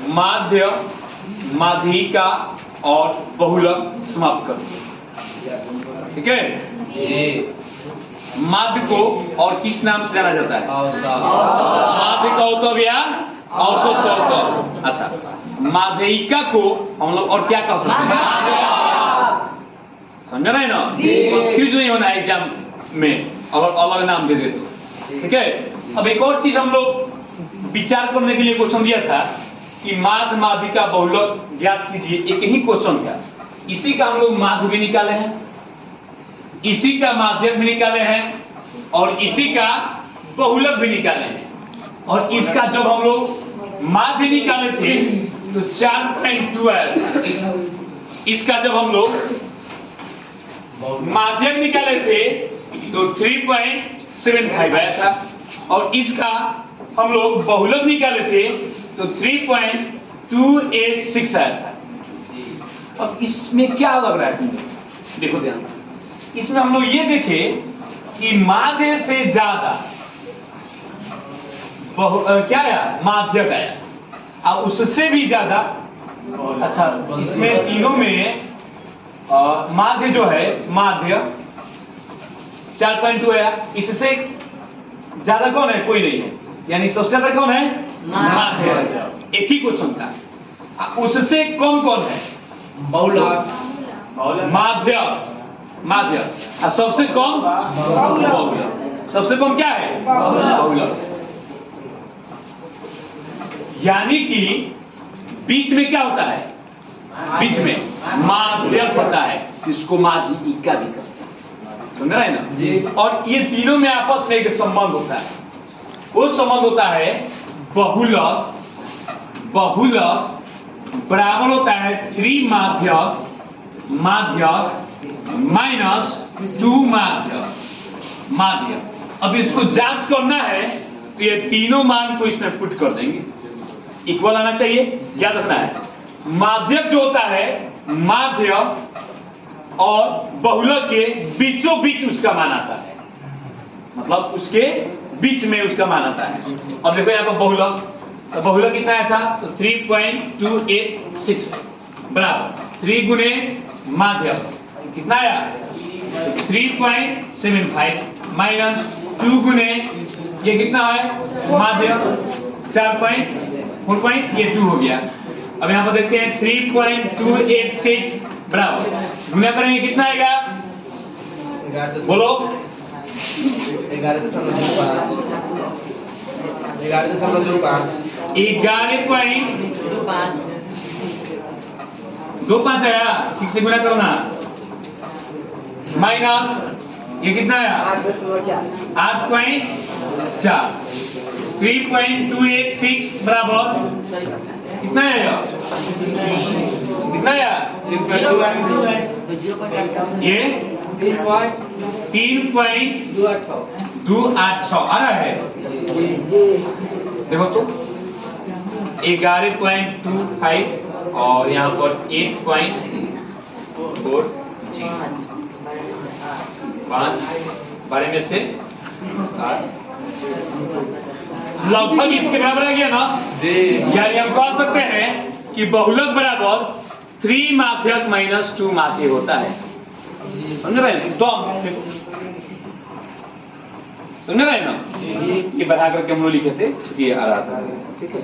माध्य, माध्यिका और बहुलक समाप्त कर दिए। ठीक है। माध्य को और किस नाम से जाना जाता है? माध्य कौतव या औसत कौतव। अच्छा, माध्यिका को हम लोग और क्या कह सकते हैं? समझ रहे ना? कंफ्यूज नहीं होना एग्जाम में अगर अलग नाम दे दे तो। ठीक है। अब एक और चीज हम लोग विचार करने के लिए क्वेश्चन दिया था कि माध्य, माध्यिका, बहुलक ज्ञात कीजिए। एक ही क्वेश्चन था, इसी का हम लोग माध्य भी निकाले हैं, इसी का माध्यक भी निकाले हैं और इसी का बहुलक भी निकाले हैं। और इसका जब हम लोग माध्य निकाले थे तो 4.2 आया था। इसका जब हम लोग माध्यक निकाले थे तो 3.75 आया था और इसका हम लोग बहुलक निकाले थे तो 3.286 आया था। अब इसमें क्या लग रहा है तुम्हें? देखो ध्यान से, इसमें हम लोग ये देखे कि माध्य से ज्यादा क्या आया? माध्यक आया। अब उससे भी ज्यादा, अच्छा इसमें तीनों में माध्य जो है, माध्य 4.2 आया। इससे ज्यादा कौन है? कोई नहीं है, यानी सबसे ज्यादा कौन है? माध्य। एक ही क्वेश्चन था। उससे कम कौन है? बहुलक। माध्य, माध्य। और सबसे कम बहुलक। सबसे कम क्या है? बहुलक। यानी कि बीच में क्या होता है? बीच में माध्यक होता है, इसको माध्यिका भी कहते हैं। समझ रहे हैं ना जी? और ये तीनों में आपस में एक संबंध होता है। वो संबंध होता है बहुलक। बहुलक बराबर होता है 3 माध्यक माइनस 2 माध्य। अब इसको जांच करना है तो ये तीनों मान को इसमें पुट कर देंगे, इक्वल आना चाहिए। याद रखना है, माध्यक जो होता है माध्य और बहुलक के बीचों बीच उसका मान आता है, मतलब उसके बीच में उसका मान आता है। अब देखो यहाँ पर बहुलक, तो बहुलक कितना आया था? तो 3.286 बराबर 3 गुने माध्य कितना आया? 3.75 माइनस 2 गुने ये कितना है? माध्य 4.4 ये 2 हो गया। अब यहाँ पर देखते हैं 3.286 बराबर गुना करेंगे कितना आएगा? बोलो। 11.25 आया। ठीक से गुना करो ना। माइनस ये कितना आया? 8.4 3.286 बराबर कितना आया? कितना आया? ये 3.286 आ रहा है। देखो तो 11.25 और यहाँ पर 8.4 5 बारे में से लगभग इसके बराबर आ गया ना जी। यानी हम कह सकते हैं कि बहुलक बराबर 3 माध्यक माइनस 2 माध्य होता है। समझ रहे हैं? तो समझ रहे हैं ना? ये बढ़ा करके हम लोग लिखे थे, ये आ रहा था। ठीक है।